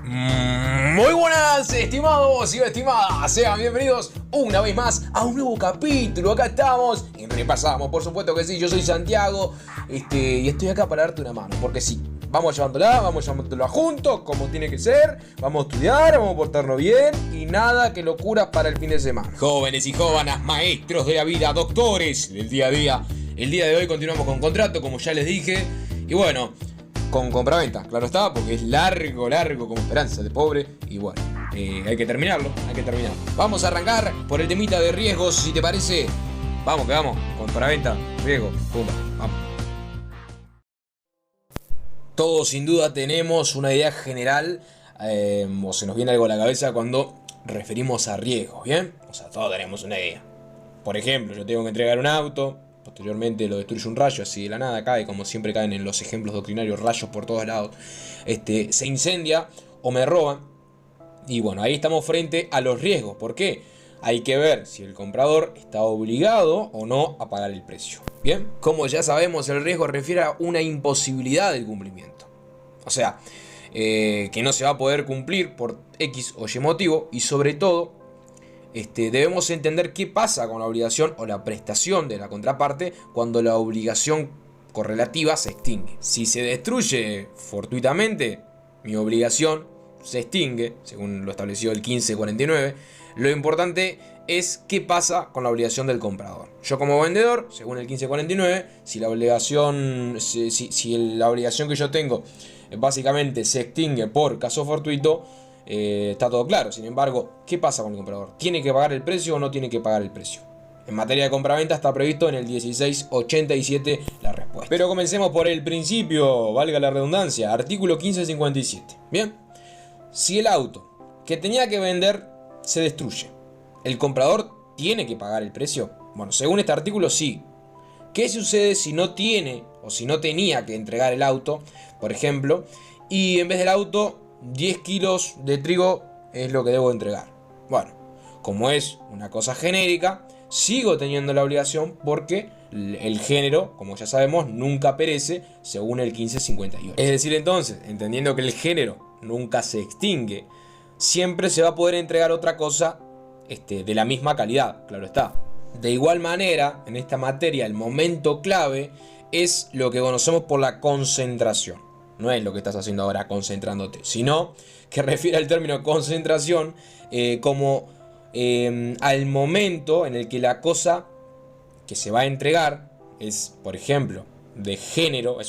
Muy buenas, estimados y estimadas, sean bienvenidos una vez más a un nuevo capítulo. Acá estamos y repasamos, por supuesto que sí. Yo soy Santiago y estoy acá para darte una mano, porque sí, vamos llevándola juntos, como tiene que ser. Vamos a estudiar, vamos a portarnos bien y nada que locuras para el fin de semana. Jóvenes y jóvenes, maestros de la vida, doctores del día a día. El día de hoy continuamos con contrato, como ya les dije, y bueno, con compraventa, claro está, porque es largo como esperanza de pobre. Y bueno, hay que terminarlo. Vamos a arrancar por el temita de riesgos, si te parece. Vamos, que vamos, compraventa, riesgo, pumba, vamos. Todos sin duda tenemos una idea general, o se nos viene algo a la cabeza cuando referimos a riesgos, ¿bien? O sea, todos tenemos una idea. Por ejemplo, yo tengo que entregar un auto. Posteriormente lo destruye un rayo, así de la nada cae, como siempre caen en los ejemplos doctrinarios, rayos por todos lados. Se incendia o me roban. Y bueno, ahí estamos frente a los riesgos. ¿Por qué? Hay que ver si el comprador está obligado o no a pagar el precio. Bien, como ya sabemos, el riesgo refiere a una imposibilidad del cumplimiento. O sea, que no se va a poder cumplir por X o Y motivo. Y sobre todo, debemos entender qué pasa con la obligación o la prestación de la contraparte cuando la obligación correlativa se extingue. Si se destruye fortuitamente, mi obligación se extingue, según lo establecido el 1549. Lo importante es qué pasa con la obligación del comprador. Yo como vendedor, según el 1549, si la obligación que yo tengo básicamente se extingue por caso fortuito, está todo claro. Sin embargo, ¿qué pasa con el comprador? ¿Tiene que pagar el precio o no tiene que pagar el precio? En materia de compraventa está previsto en el 1687 la respuesta. Pero comencemos por el principio, valga la redundancia, artículo 1557. Bien, si el auto que tenía que vender se destruye, ¿el comprador tiene que pagar el precio? Bueno, según este artículo sí. ¿Qué sucede si no tiene o si no tenía que entregar el auto, por ejemplo, y en vez del auto 10 kilos de trigo es lo que debo entregar? Bueno, como es una cosa genérica, sigo teniendo la obligación porque el género, como ya sabemos, nunca perece según el 1558. Es decir, entonces, entendiendo que el género nunca se extingue, siempre se va a poder entregar otra cosa de la misma calidad, claro está. De igual manera, en esta materia, el momento clave es lo que conocemos por la concentración. No es lo que estás haciendo ahora concentrándote, sino que refiere al término concentración como al momento en el que la cosa que se va a entregar es, por ejemplo, de género,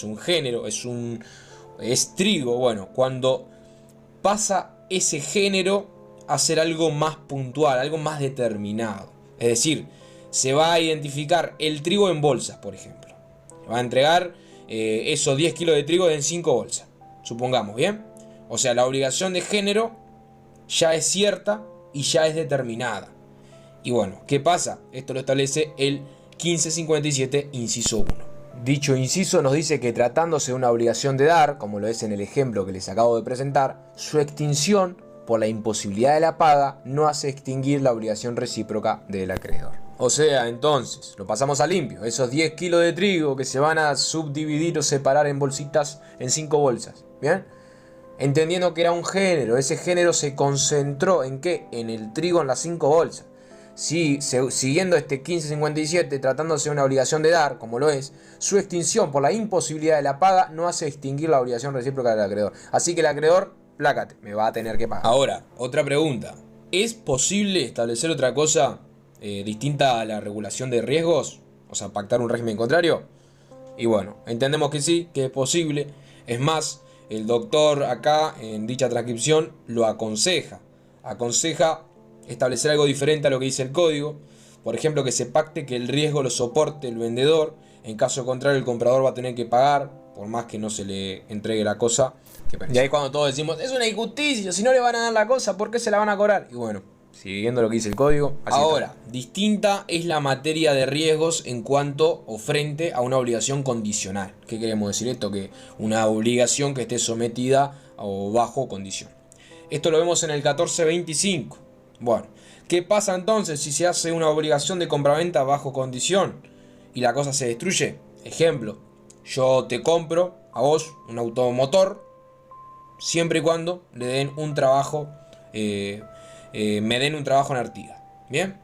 es trigo. Bueno, cuando pasa ese género a ser algo más puntual, algo más determinado. Es decir, se va a identificar el trigo en bolsas, por ejemplo. Se va a entregar esos 10 kilos de trigo en 5 bolsas, supongamos, ¿bien? O sea, la obligación de género ya es cierta y ya es determinada. Y bueno, ¿qué pasa? Esto lo establece el 1557, inciso 1. Dicho inciso nos dice que tratándose de una obligación de dar, como lo es en el ejemplo que les acabo de presentar, su extinción por la imposibilidad de la paga no hace extinguir la obligación recíproca del acreedor. O sea, entonces, lo pasamos a limpio. Esos 10 kilos de trigo que se van a subdividir o separar en bolsitas, en 5 bolsas. ¿Bien? Entendiendo que era un género. Ese género se concentró ¿en qué? En el trigo en las 5 bolsas. Si, siguiendo este 1557, tratándose de una obligación de dar, como lo es, su extinción por la imposibilidad de la paga no hace extinguir la obligación recíproca del acreedor. Así que el acreedor, plácate, me va a tener que pagar. Ahora, otra pregunta. ¿Es posible establecer otra cosa distinta a la regulación de riesgos? O sea, pactar un régimen contrario. Y bueno, entendemos que sí, que es posible. Es más, el doctor acá en dicha transcripción lo aconseja establecer algo diferente a lo que dice el código. Por ejemplo, que se pacte que el riesgo lo soporte el vendedor. En caso contrario, el comprador va a tener que pagar, por más que no se le entregue la cosa. Y ahí cuando todos decimos, es una injusticia, si no le van a dar la cosa, ¿por qué se la van a cobrar? Y bueno, siguiendo lo que dice el código. Ahora, distinta es la materia de riesgos en cuanto o frente a una obligación condicional. ¿Qué queremos decir esto? Que una obligación que esté sometida o bajo condición. Esto lo vemos en el 1425. Bueno, ¿qué pasa entonces si se hace una obligación de compraventa bajo condición y la cosa se destruye? Ejemplo, yo te compro a vos un automotor siempre y cuando le den un trabajo, me den un trabajo en Artigas. Bien,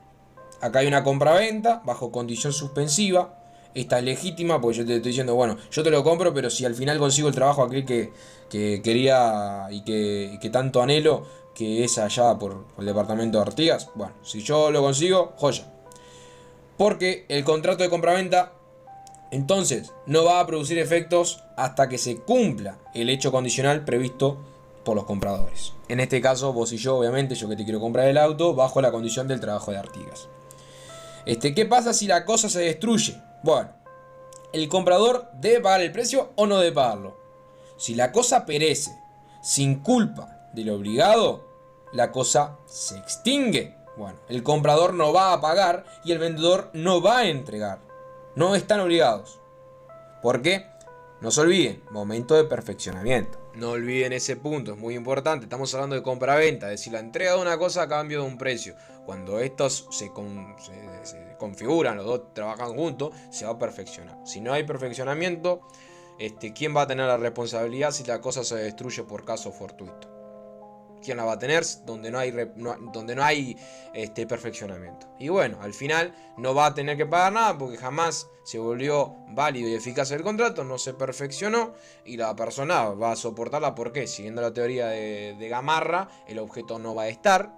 acá hay una compra-venta bajo condición suspensiva. Esta es legítima porque yo te estoy diciendo, bueno, yo te lo compro, pero si al final consigo el trabajo aquel que quería y que tanto anhelo, que es allá por el departamento de Artigas, bueno, si yo lo consigo, joya. Porque el contrato de compraventa entonces no va a producir efectos hasta que se cumpla el hecho condicional previsto por los compradores. En este caso, vos y yo, obviamente, yo que te quiero comprar el auto, bajo la condición del trabajo de Artigas. ¿Qué pasa si la cosa se destruye? Bueno, ¿el comprador debe pagar el precio o no debe pagarlo? Si la cosa perece sin culpa del obligado, la cosa se extingue. Bueno, el comprador no va a pagar y el vendedor no va a entregar. No están obligados. ¿Por qué? No se olviden, momento de perfeccionamiento. No olviden ese punto, es muy importante. Estamos hablando de compra-venta, es decir, la entrega de una cosa a cambio de un precio. Cuando estos se configuran, los dos trabajan juntos, se va a perfeccionar. Si no hay perfeccionamiento, ¿quién va a tener la responsabilidad si la cosa se destruye por caso fortuito? ¿Quién la va a tener donde no hay perfeccionamiento? Y bueno, al final no va a tener que pagar nada porque jamás se volvió válido y eficaz el contrato, no se perfeccionó y la persona va a soportarla porque, siguiendo la teoría de Gamarra, el objeto no va a estar,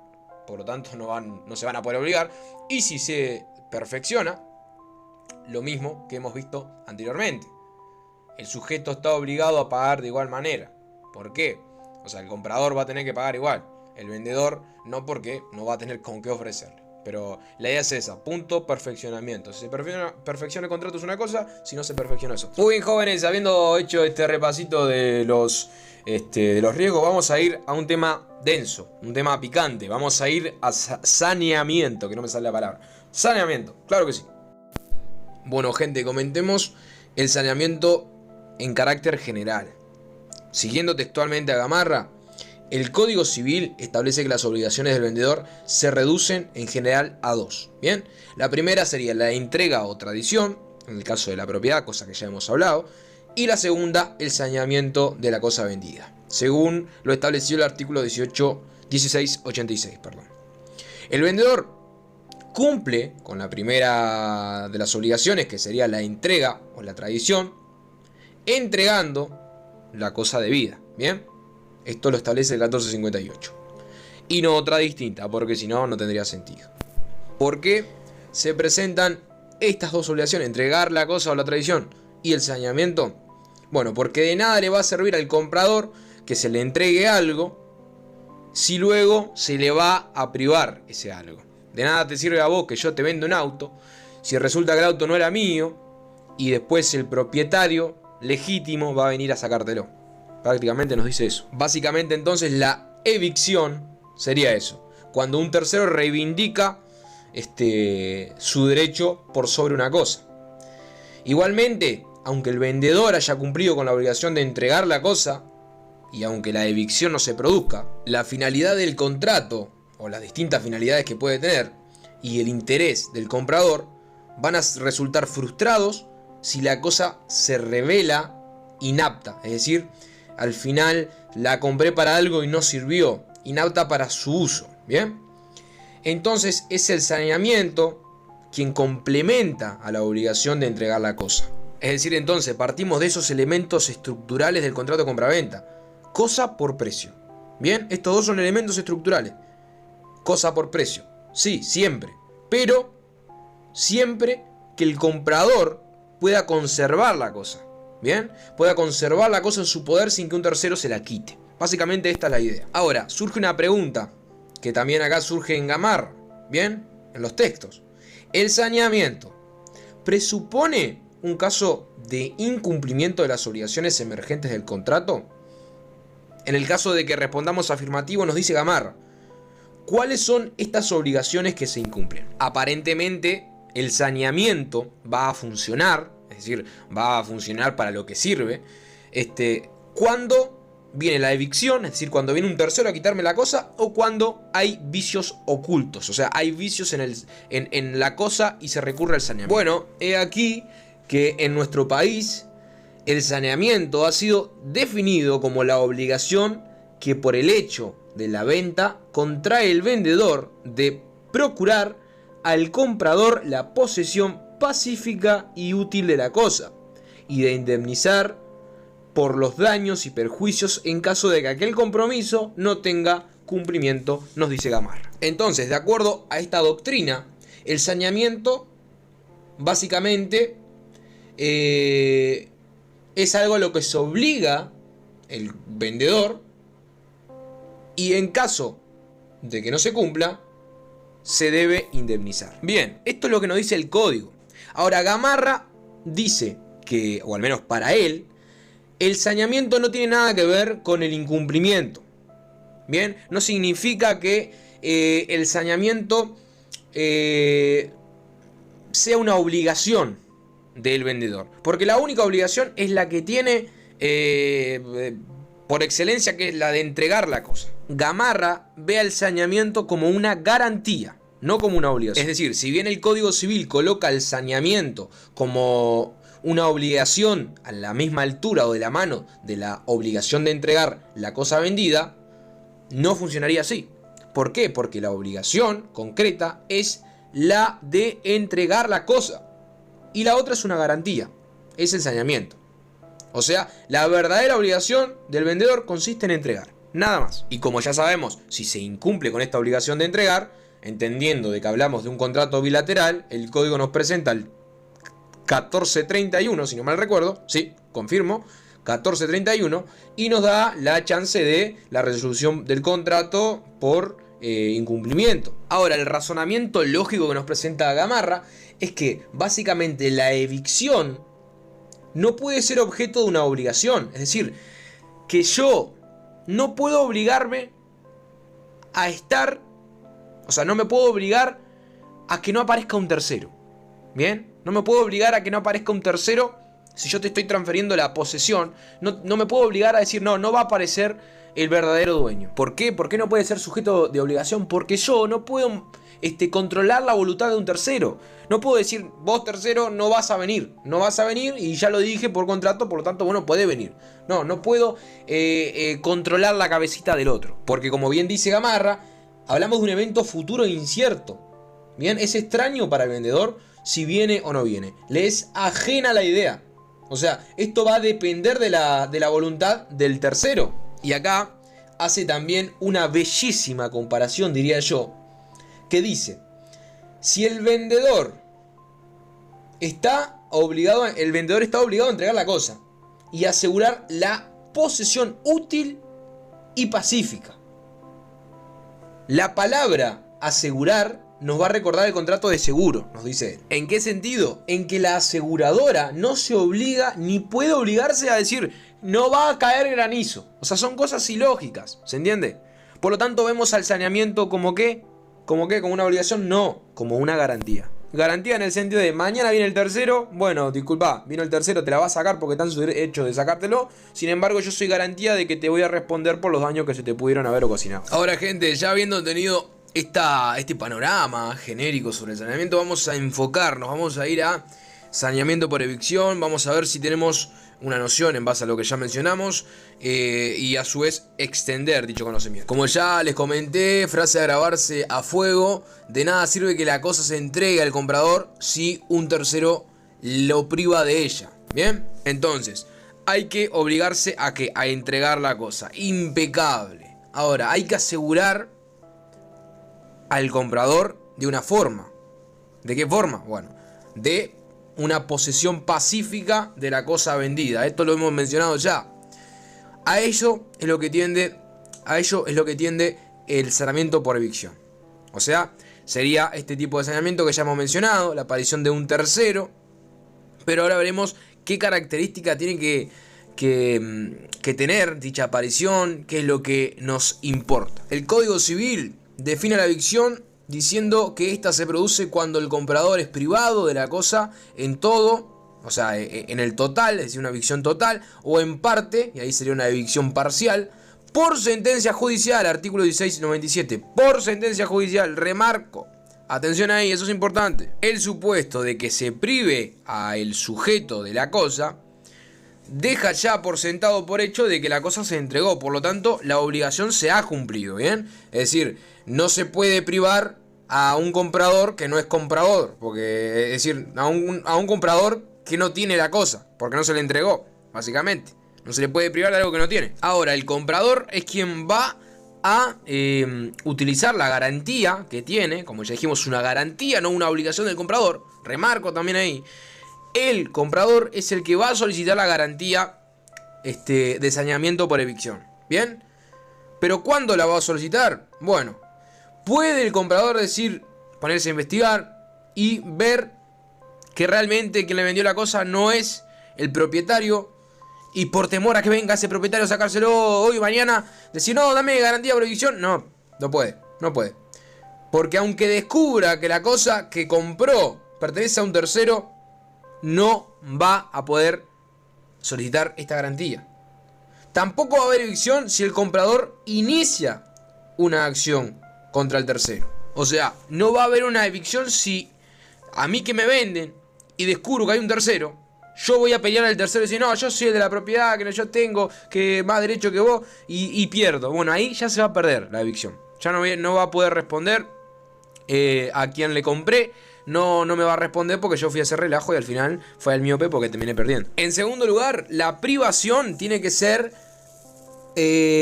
por lo tanto no se van a poder obligar. Y si se perfecciona, lo mismo que hemos visto anteriormente, el sujeto está obligado a pagar de igual manera. ¿Por qué? O sea, el comprador va a tener que pagar igual. El vendedor no, porque no va a tener con qué ofrecerle. Pero la idea es esa, punto perfeccionamiento. Si se perfecciona el contrato es una cosa, si no se perfecciona es otra. Muy bien, jóvenes, habiendo hecho este repasito de los riesgos, vamos a ir a un tema denso, un tema picante. Vamos a ir a saneamiento, que no me sale la palabra. Saneamiento, claro que sí. Bueno, gente, comentemos el saneamiento en carácter general. Siguiendo textualmente a Gamarra, el Código Civil establece que las obligaciones del vendedor se reducen en general a dos. Bien, la primera sería la entrega o tradición, en el caso de la propiedad, cosa que ya hemos hablado, y la segunda, el saneamiento de la cosa vendida, según lo estableció el artículo 1686. El vendedor cumple con la primera de las obligaciones, que sería la entrega o la tradición, entregando la cosa debida. Bien, esto lo establece el 1458 y no otra distinta, porque si no, no tendría sentido. ¿Por qué se presentan estas dos obligaciones, entregar la cosa o la tradición y el saneamiento? Bueno, porque de nada le va a servir al comprador que se le entregue algo si luego se le va a privar ese algo. De nada te sirve a vos que yo te vendo un auto si resulta que el auto no era mío y después el propietario legítimo va a venir a sacártelo. Prácticamente nos dice eso. Básicamente, entonces, la evicción sería eso: cuando un tercero reivindica su derecho por sobre una cosa. Igualmente, aunque el vendedor haya cumplido con la obligación de entregar la cosa y aunque la evicción no se produzca, la finalidad del contrato o las distintas finalidades que puede tener y el interés del comprador van a resultar frustrados si la cosa se revela inapta, es decir, al final la compré para algo y no sirvió, inapta para su uso. Bien, entonces es el saneamiento quien complementa a la obligación de entregar la cosa. Es decir, entonces partimos de esos elementos estructurales del contrato de compraventa: cosa por precio. Bien, estos dos son elementos estructurales. Cosa por precio, sí, siempre, pero siempre que el comprador pueda conservar la cosa. Bien, pueda conservar la cosa en su poder sin que un tercero se la quite. Básicamente esta es la idea. Ahora, surge una pregunta que también acá surge en Gamarra, bien, en los textos. ¿El saneamiento presupone un caso de incumplimiento de las obligaciones emergentes del contrato? En el caso de que respondamos afirmativo, nos dice Gamarra: ¿cuáles son estas obligaciones que se incumplen? Aparentemente, el saneamiento va a funcionar, es decir, va a funcionar para lo que sirve, cuando viene la evicción, es decir, cuando viene un tercero a quitarme la cosa, o cuando hay vicios ocultos, o sea, hay vicios en la cosa y se recurre al saneamiento. Bueno, he aquí que en nuestro país El saneamiento ha sido definido como la obligación que por el hecho de la venta contrae el vendedor de procurar al comprador la posesión pacífica y útil de la cosa, y de indemnizar por los daños y perjuicios en caso de que aquel compromiso no tenga cumplimiento, nos dice Gamarra. Entonces, de acuerdo a esta doctrina, el saneamiento básicamente es algo a lo que se obliga el vendedor, y en caso de que no se cumpla, se debe indemnizar. Bien, esto es lo que nos dice el código. Ahora, Gamarra dice que, o al menos para él, el saneamiento no tiene nada que ver con el incumplimiento. Bien, no significa que el saneamiento sea una obligación del vendedor, porque la única obligación es la que tiene por excelencia, que es la de entregar la cosa. Gamarra ve al saneamiento como una garantía, no como una obligación. Es decir, si bien el Código Civil coloca el saneamiento como una obligación a la misma altura o de la mano de la obligación de entregar la cosa vendida, no funcionaría así. ¿Por qué? Porque la obligación concreta es la de entregar la cosa, y la otra es una garantía, es el saneamiento. O sea, la verdadera obligación del vendedor consiste en entregar, nada más. Y como ya sabemos, si se incumple con esta obligación de entregar, entendiendo de que hablamos de un contrato bilateral, el código nos presenta el 1431, si no mal recuerdo, sí, confirmo, 1431, y nos da la chance de la resolución del contrato por incumplimiento. Ahora, el razonamiento lógico que nos presenta Gamarra es que básicamente la evicción no puede ser objeto de una obligación. Es decir, que yo no puedo obligarme a estar, o sea, no me puedo obligar a que no aparezca un tercero. ¿Bien? No me puedo obligar a que no aparezca un tercero si yo te estoy transfiriendo la posesión. No me puedo obligar a decir, no va a aparecer el verdadero dueño. ¿Por qué? ¿Por qué no puede ser sujeto de obligación? Porque yo no puedo controlar la voluntad de un tercero. No puedo decir, vos tercero no vas a venir. No vas a venir y ya lo dije por contrato, por lo tanto, bueno, podés venir. No puedo controlar la cabecita del otro. Porque como bien dice Gamarra, hablamos de un evento futuro e incierto. Bien, es extraño para el vendedor si viene o no viene. Le es ajena la idea. O sea, esto va a depender de la voluntad del tercero. Y acá hace también una bellísima comparación, diría yo, que dice, si el vendedor está obligado a entregar la cosa y asegurar la posesión útil y pacífica. La palabra asegurar nos va a recordar el contrato de seguro, nos dice él. ¿En qué sentido? En que la aseguradora no se obliga ni puede obligarse a decir no va a caer granizo. O sea, son cosas ilógicas, ¿se entiende? Por lo tanto, vemos al saneamiento como ¿qué? ¿Como qué? ¿Como una obligación? No, como una garantía. Garantía en el sentido de mañana viene el tercero. Bueno, disculpa, vino el tercero, te la va a sacar porque está en su derecho de sacártelo. Sin embargo, yo soy garantía de que te voy a responder por los daños que se te pudieron haber ocasionado. Ahora, gente, ya habiendo tenido este panorama genérico sobre el saneamiento, vamos a enfocarnos, vamos a ir a saneamiento por evicción, vamos a ver si tenemos una noción en base a lo que ya mencionamos y a su vez extender dicho conocimiento. Como ya les comenté, frase a grabarse a fuego: de nada sirve que la cosa se entregue al comprador si un tercero lo priva de ella. Bien, entonces hay que obligarse a entregar la cosa, impecable. Ahora, hay que asegurar al comprador de una forma. ¿De qué forma? Bueno, de una posesión pacífica de la cosa vendida. Esto lo hemos mencionado ya. A ello es lo que tiende el saneamiento por evicción. O sea, sería este tipo de saneamiento que ya hemos mencionado, la aparición de un tercero. Pero ahora veremos qué característica tiene que tener dicha aparición, qué es lo que nos importa. El Código Civil define la evicción diciendo que ésta se produce cuando el comprador es privado de la cosa en todo, o sea, en el total, es decir, una evicción total, o en parte, y ahí sería una evicción parcial, por sentencia judicial, artículo 1697, por sentencia judicial, remarco, atención ahí, eso es importante, el supuesto de que se prive al sujeto de la cosa deja ya por sentado por hecho de que la cosa se entregó. Por lo tanto, la obligación se ha cumplido, ¿bien? Es decir, no se puede privar a un comprador que no es comprador. Porque, es decir, a un comprador que no tiene la cosa, porque no se le entregó, básicamente. No se le puede privar de algo que no tiene. Ahora, el comprador es quien va a utilizar la garantía que tiene. Como ya dijimos, una garantía, no una obligación del comprador. Remarco también ahí. El comprador es el que va a solicitar la garantía de saneamiento por evicción. ¿Bien? ¿Pero cuándo la va a solicitar? Bueno, puede el comprador decir, ponerse a investigar y ver que realmente quien le vendió la cosa no es el propietario, y por temor a que venga ese propietario a sacárselo hoy o mañana, decir, no, dame garantía por evicción. No puede. Porque aunque descubra que la cosa que compró pertenece a un tercero, no va a poder solicitar esta garantía. Tampoco va a haber evicción si el comprador inicia una acción contra el tercero. O sea, no va a haber una evicción si a mí que me venden y descubro que hay un tercero, yo voy a pelear al tercero y decir, no, yo soy el de la propiedad, que yo tengo, que más derecho que vos, y pierdo. Bueno, ahí ya se va a perder la evicción. Ya no va a poder responder a quien le compré. No me va a responder porque yo fui a hacer relajo y al final fue al miope porque terminé perdiendo. En segundo lugar, la privación tiene que ser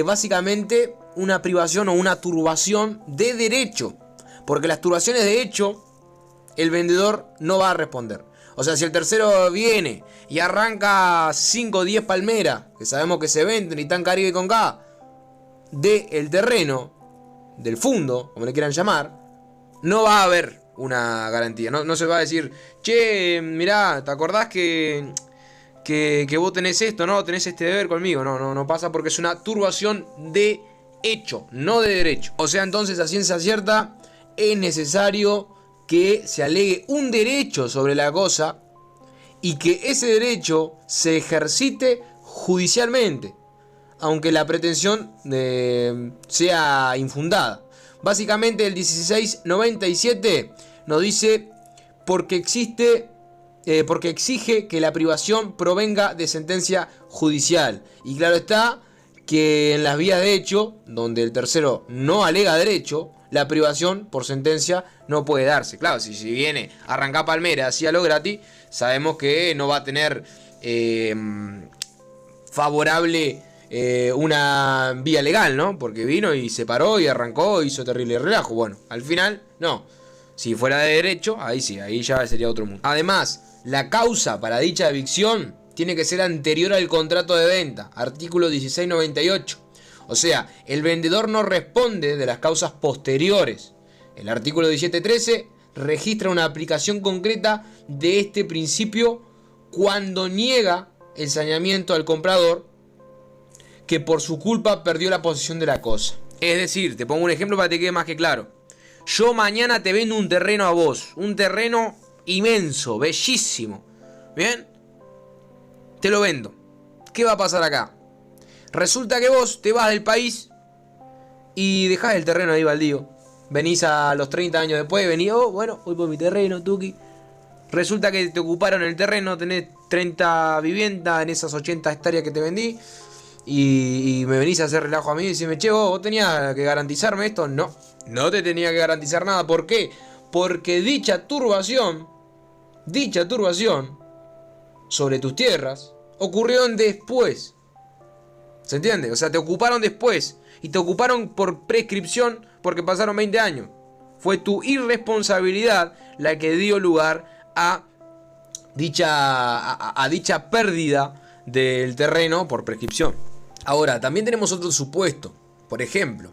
básicamente una privación o una turbación de derecho. Porque las turbaciones de hecho, el vendedor no va a responder. O sea, si el tercero viene y arranca 5 o 10 palmeras, que sabemos que se venden y están Caribe con K, del terreno, del fondo, como le quieran llamar, no va a haber una garantía. No se va a decir, che, mirá, ¿te acordás que vos tenés esto, no? Tenés este deber conmigo. No pasa porque es una turbación de hecho, no de derecho. O sea, entonces, a ciencia cierta, es necesario que se alegue un derecho sobre la cosa y que ese derecho se ejercite judicialmente, aunque la pretensión sea infundada. Básicamente el 1697 nos dice porque exige que la privación provenga de sentencia judicial. Y claro está que en las vías de hecho, donde el tercero no alega derecho, la privación por sentencia no puede darse. Claro, si viene a arrancar palmera así a lo gratis, sabemos que no va a tener favorable una vía legal, ¿no? Porque vino y se paró y arrancó, hizo terrible relajo. Bueno, al final, no. Si fuera de derecho, ahí sí, ahí ya sería otro mundo. Además, la causa para dicha evicción tiene que ser anterior al contrato de venta. Artículo 1698. O sea, el vendedor no responde de las causas posteriores. El artículo 1713 registra una aplicación concreta de este principio cuando niega el saneamiento al comprador que por su culpa perdió la posesión de la cosa. Es decir, te pongo un ejemplo para que te quede más que claro. Yo mañana te vendo un terreno a vos, un terreno inmenso, bellísimo. ¿Bien? Te lo vendo. ¿Qué va a pasar acá? Resulta que vos te vas del país y dejás el terreno ahí baldío. Venís a los 30 años después, venís, bueno, voy por mi terreno, tuki. Resulta que te ocuparon el terreno, tenés 30 viviendas en esas 80 hectáreas que te vendí. Y me venís a hacer relajo a mí y decirme, che, vos tenías que garantizarme esto. No te tenía que garantizar nada. ¿Por qué? Porque dicha turbación sobre tus tierras ocurrió después. ¿Se entiende? O sea, te ocuparon después. Y te ocuparon por prescripción porque pasaron 20 años. Fue tu irresponsabilidad la que dio lugar a dicha pérdida del terreno por prescripción. Ahora, también tenemos otro supuesto. Por ejemplo,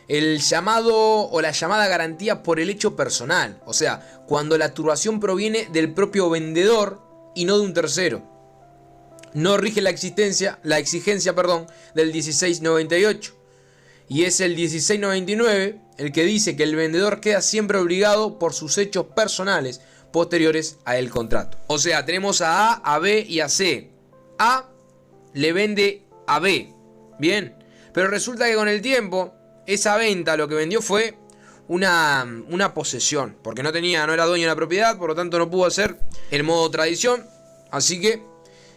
el llamado o la llamada garantía por el hecho personal. O sea, cuando la turbación proviene del propio vendedor y no de un tercero. No rige la exigencia, del 1698. Y es el 1699 el que dice que el vendedor queda siempre obligado por sus hechos personales posteriores a el contrato. O sea, tenemos a A, a B y a C. A le vende a B. Bien. Pero resulta que con el tiempo, esa venta lo que vendió fue una posesión. Porque no era dueño de la propiedad, por lo tanto no pudo hacer el modo tradición. Así que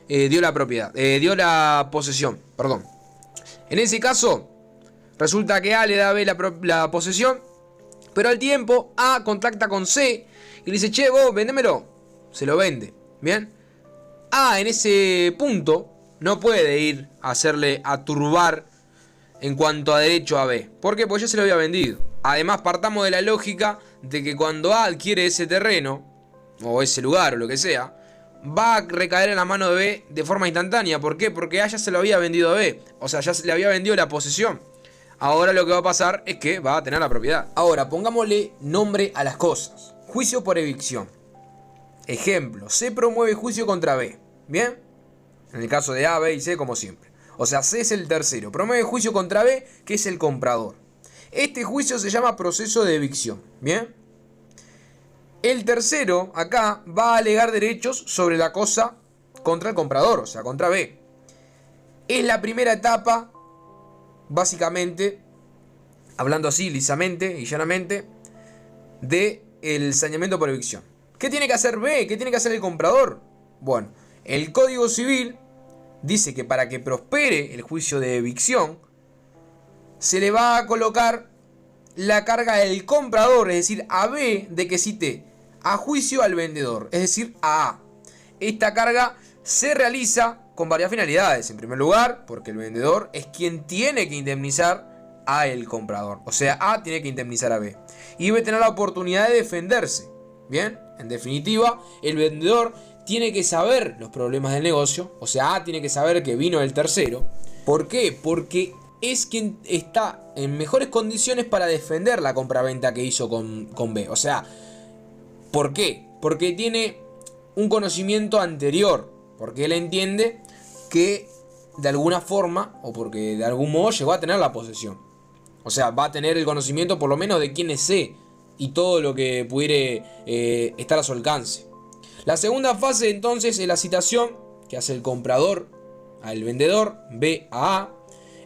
dio la propiedad, dio la posesión, perdón. En ese caso, resulta que A le da a B la posesión, pero al tiempo A contacta con C y le dice, che, vos, vendémelo. Se lo vende, ¿bien? A en ese punto no puede ir a hacerle a turbar en cuanto a derecho a B. ¿Por qué? Porque ya se lo había vendido. Además, partamos de la lógica de que cuando A adquiere ese terreno, o ese lugar, o lo que sea, va a recaer en la mano de B de forma instantánea. ¿Por qué? Porque A ya se lo había vendido a B. O sea, ya se le había vendido la posesión. Ahora lo que va a pasar es que va a tener la propiedad. Ahora, pongámosle nombre a las cosas. Juicio por evicción. Ejemplo, C promueve juicio contra B. ¿Bien? En el caso de A, B y C, como siempre. O sea, C es el tercero. Promueve juicio contra B, que es el comprador. Este juicio se llama proceso de evicción. ¿Bien? El tercero, acá, va a alegar derechos sobre la cosa contra el comprador, o sea, contra B. Es la primera etapa, básicamente, hablando así, lisamente y llanamente, del saneamiento por evicción. ¿Qué tiene que hacer B? ¿Qué tiene que hacer el comprador? Bueno, el Código Civil dice que para que prospere el juicio de evicción, se le va a colocar la carga del comprador, es decir, a B, de que cite a juicio al vendedor, es decir, a A. Esta carga se realiza con varias finalidades. En primer lugar, porque el vendedor es quien tiene que indemnizar a el comprador. O sea, A tiene que indemnizar a B. Y debe tener la oportunidad de defenderse. Bien, en definitiva, el vendedor tiene que saber los problemas del negocio. O sea, A tiene que saber que vino el tercero. ¿Por qué? Porque es quien está en mejores condiciones para defender la compraventa que hizo con B. O sea, ¿por qué? Porque tiene un conocimiento anterior. Porque él entiende que de alguna forma, o porque de algún modo llegó a tener la posesión. O sea, va a tener el conocimiento por lo menos de quién es C y todo lo que pudiere estar a su alcance. La segunda fase entonces es la citación que hace el comprador al vendedor, B a A.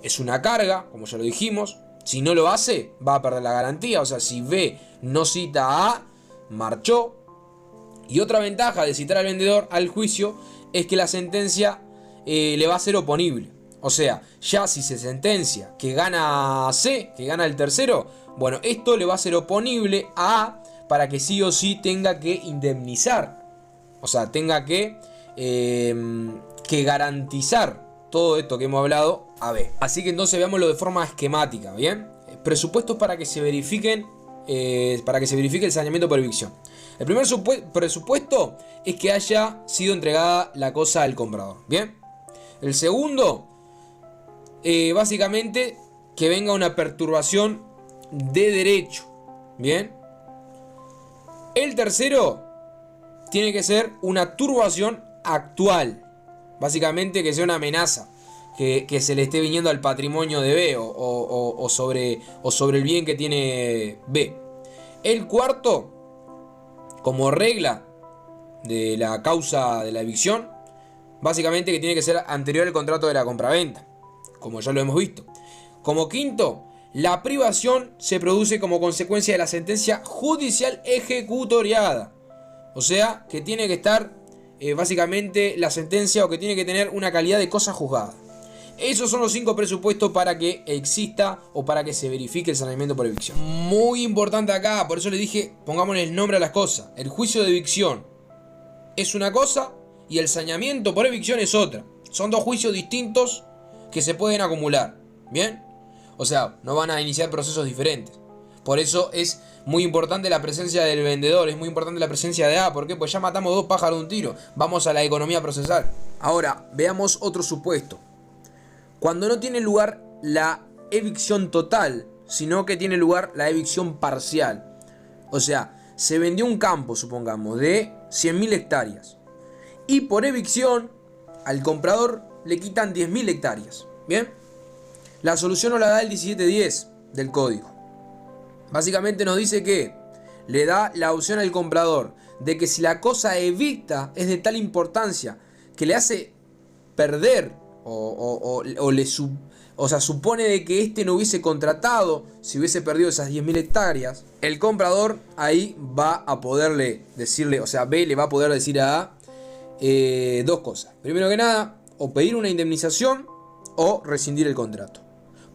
Es una carga, como ya lo dijimos. Si no lo hace, va a perder la garantía. O sea, si B no cita a A, marchó. Y otra ventaja de citar al vendedor al juicio es que la sentencia le va a ser oponible. O sea, ya si se sentencia que gana C, que gana el tercero, bueno, esto le va a ser oponible a A para que sí o sí tenga que indemnizar. O sea, tenga que garantizar todo esto que hemos hablado a B. Así que entonces veámoslo de forma esquemática, ¿bien? Presupuestos para que se verifiquen, el saneamiento por evicción. El primer presupuesto es que haya sido entregada la cosa al comprador, ¿bien? El segundo, básicamente, que venga una perturbación de derecho, ¿bien? El tercero tiene que ser una turbación actual, básicamente que sea una amenaza que se le esté viniendo al patrimonio de B o sobre el bien que tiene B. El cuarto, como regla de la causa de la evicción, básicamente que tiene que ser anterior al contrato de la compraventa, como ya lo hemos visto. Como quinto, la privación se produce como consecuencia de la sentencia judicial ejecutoriada. O sea, que tiene que estar básicamente la sentencia, o que tiene que tener una calidad de cosa juzgada. Esos son los 5 presupuestos para que exista o para que se verifique el saneamiento por evicción. Muy importante acá, por eso le dije, pongámosle el nombre a las cosas. El juicio de evicción es una cosa y el saneamiento por evicción es otra. Son dos juicios distintos que se pueden acumular. ¿Bien? O sea, no van a iniciar procesos diferentes. Por eso es muy importante la presencia del vendedor, es muy importante la presencia de A. ¿Por qué? Pues ya matamos 2 pájaros de un tiro. Vamos a la economía procesal. Ahora, veamos otro supuesto. Cuando no tiene lugar la evicción total, sino que tiene lugar la evicción parcial. O sea, se vendió un campo, supongamos, de 100.000 hectáreas. Y por evicción, al comprador le quitan 10.000 hectáreas. ¿Bien? La solución nos la da el 1710 del código. Básicamente nos dice que le da la opción al comprador de que si la cosa evicta es de tal importancia que le hace perder o sea, supone de que este no hubiese contratado si hubiese perdido esas 10.000 hectáreas, el comprador ahí va a poderle decirle, o sea, B le va a poder decir a A dos cosas. Primero que nada, o pedir una indemnización o rescindir el contrato.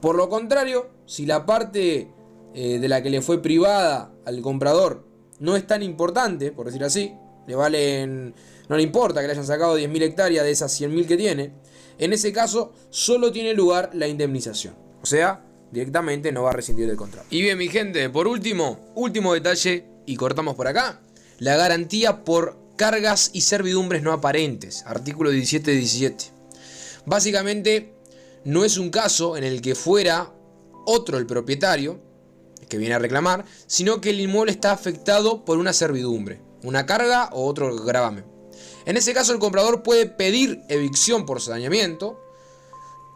Por lo contrario, si la parte de la que le fue privada al comprador no es tan importante, por decir así, no le importa que le hayan sacado 10.000 hectáreas de esas 100.000 que tiene, en ese caso solo tiene lugar la indemnización. O sea, directamente no va a rescindir el contrato. Y bien, mi gente, por último detalle, y cortamos por acá, la garantía por cargas y servidumbres no aparentes, artículo 17 y 17. Básicamente, no es un caso en el que fuera otro el propietario que viene a reclamar, sino que el inmueble está afectado por una servidumbre, una carga o otro gravamen. En ese caso, el comprador puede pedir evicción por saneamiento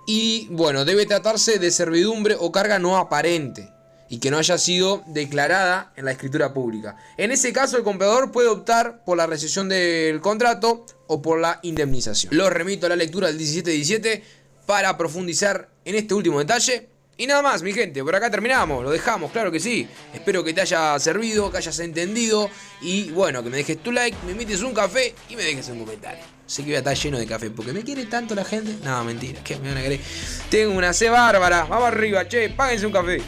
y, bueno, debe tratarse de servidumbre o carga no aparente y que no haya sido declarada en la escritura pública. En ese caso, el comprador puede optar por la rescisión del contrato o por la indemnización. Los remito a la lectura del 17-17 para profundizar en este último detalle. Y nada más, mi gente, por acá terminamos, lo dejamos, claro que sí. Espero que te haya servido, que hayas entendido. Y bueno, que me dejes tu like, me invites un café y me dejes un comentario. Sé que voy a estar lleno de café, porque me quiere tanto la gente. No, mentira, que me van a querer. Tengo una sed bárbara, vamos arriba, che, páguense un café.